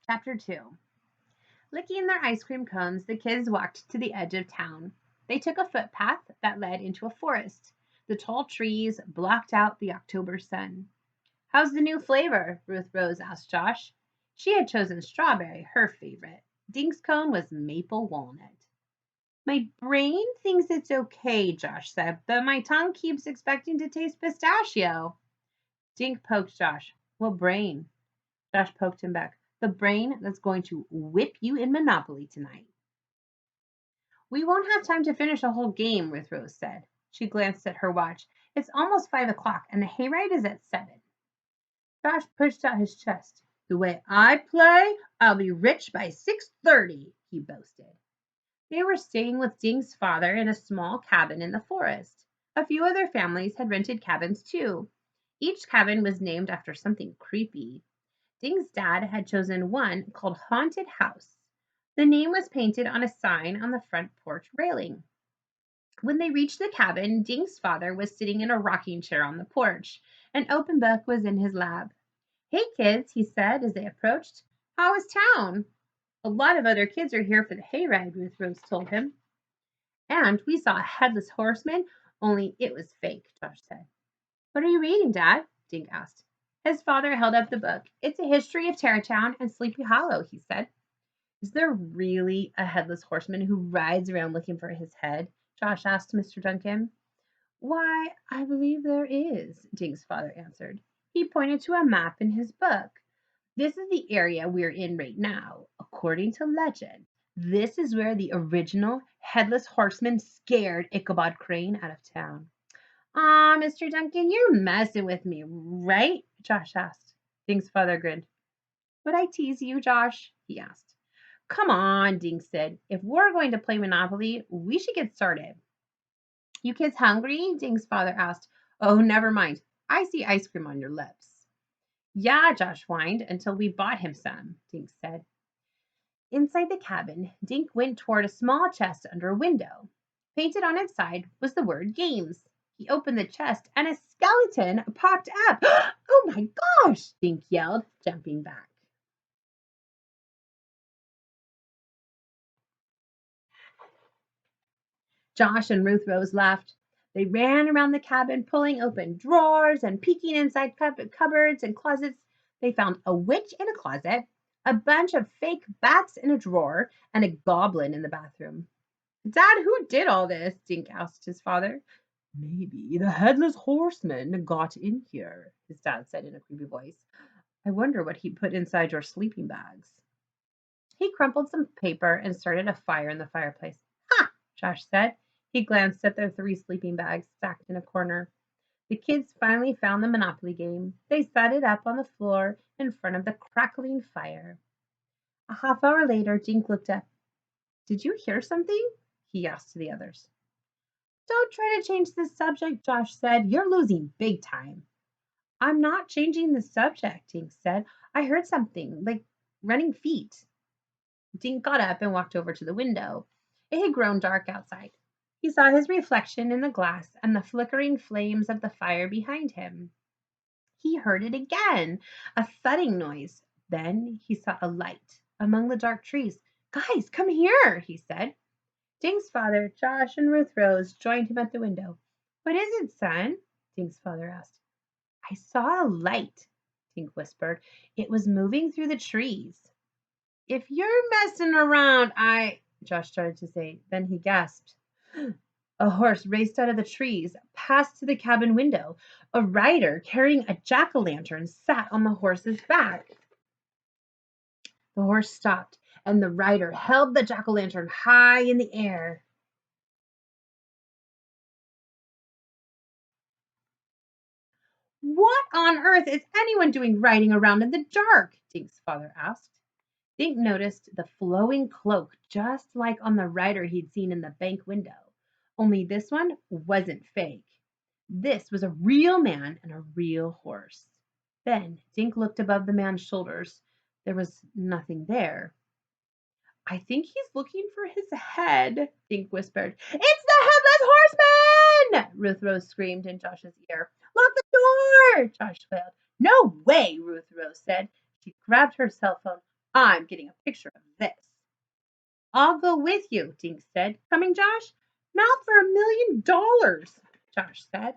Chapter 2. Licking their ice cream cones, the kids walked to the edge of town. They took a footpath that led into a forest. The tall trees blocked out the October sun. How's the new flavor? Ruth Rose asked Josh. She had chosen strawberry, her favorite. Dink's cone was maple walnut. My brain thinks it's okay, Josh said, but my tongue keeps expecting to taste pistachio. Dink poked Josh. What brain? Josh poked him back. The brain that's going to whip you in Monopoly tonight. We won't have time to finish a whole game, Ruth Rose said. She glanced at her watch. It's almost 5 o'clock, and the hayride is at 7. Josh pushed out his chest. The way I play, I'll be rich by 6:30, he boasted. They were staying with Dink's father in a small cabin in the forest. A few other families had rented cabins too. Each cabin was named after something creepy. Ding's dad had chosen one called Haunted House. The name was painted on a sign on the front porch railing. When they reached the cabin, Ding's father was sitting in a rocking chair on the porch. An open book was in his lap. Hey kids, he said as they approached. How is town? A lot of other kids are here for the hayride, Ruth Rose told him. And we saw a headless horseman, only it was fake, Josh said. What are you reading, Dad? Dink asked. His father held up the book. It's a history of Tarrytown and Sleepy Hollow, he said. Is there really a headless horseman who rides around looking for his head? Josh asked Mr. Duncan. Why, I believe there is, Dink's father answered. He pointed to a map in his book. This is the area we're in right now. According to legend, this is where the original headless horseman scared Ichabod Crane out of town. Aw, Mr. Duncan, you're messing with me, right? Josh asked. Dink's father grinned. Would I tease you, Josh? He asked. Come on, Dink said. If we're going to play Monopoly, we should get started. You kids hungry? Dink's father asked. Oh, never mind. I see ice cream on your lips. Yeah, Josh whined until we bought him some, Dink said. Inside the cabin, Dink went toward a small chest under a window. Painted on its side was the word games. He opened the chest and a skeleton popped up. Oh my gosh, Dink yelled, jumping back. Josh and Ruth Rose laughed. They ran around the cabin, pulling open drawers and peeking inside cupboards and closets. They found a witch in a closet, a bunch of fake bats in a drawer, and a goblin in the bathroom. Dad, who did all this? Dink asked his father. Maybe the headless horseman got in here, his dad said in a creepy voice. I wonder what he put inside your sleeping bags. He crumpled some paper and started a fire in the fireplace. Ha! Josh said. He glanced at their 3 sleeping bags stacked in a corner. The kids finally found the Monopoly game. They set it up on the floor in front of the crackling fire. A half hour later, Dink looked up. Did you hear something? He asked the others. Don't try to change the subject, Josh said. You're losing big time. I'm not changing the subject, Dink said. I heard something, like running feet. Dink got up and walked over to the window. It had grown dark outside. He saw his reflection in the glass and the flickering flames of the fire behind him. He heard it again, a thudding noise. Then he saw a light among the dark trees. Guys, come here, he said. Dink's father, Josh, and Ruth Rose joined him at the window. What is it, son? Dink's father asked. I saw a light, Dink whispered. It was moving through the trees. If you're messing around, Josh started to say. Then he gasped. A horse raced out of the trees, past to the cabin window. A rider carrying a jack-o'-lantern sat on the horse's back. The horse stopped, and the rider held the jack-o'-lantern high in the air. What on earth is anyone doing riding around in the dark? Dink's father asked. Dink noticed the flowing cloak just like on the rider he'd seen in the bank window. Only this one wasn't fake. This was a real man and a real horse. Then Dink looked above the man's shoulders. There was nothing there. I think he's looking for his head, Dink whispered. It's the headless horseman! Ruth Rose screamed in Josh's ear. Lock the door! Josh wailed. No way, Ruth Rose said. She grabbed her cell phone. I'm getting a picture of this. I'll go with you, Dink said. Coming, Josh? Not for $1 million, Josh said.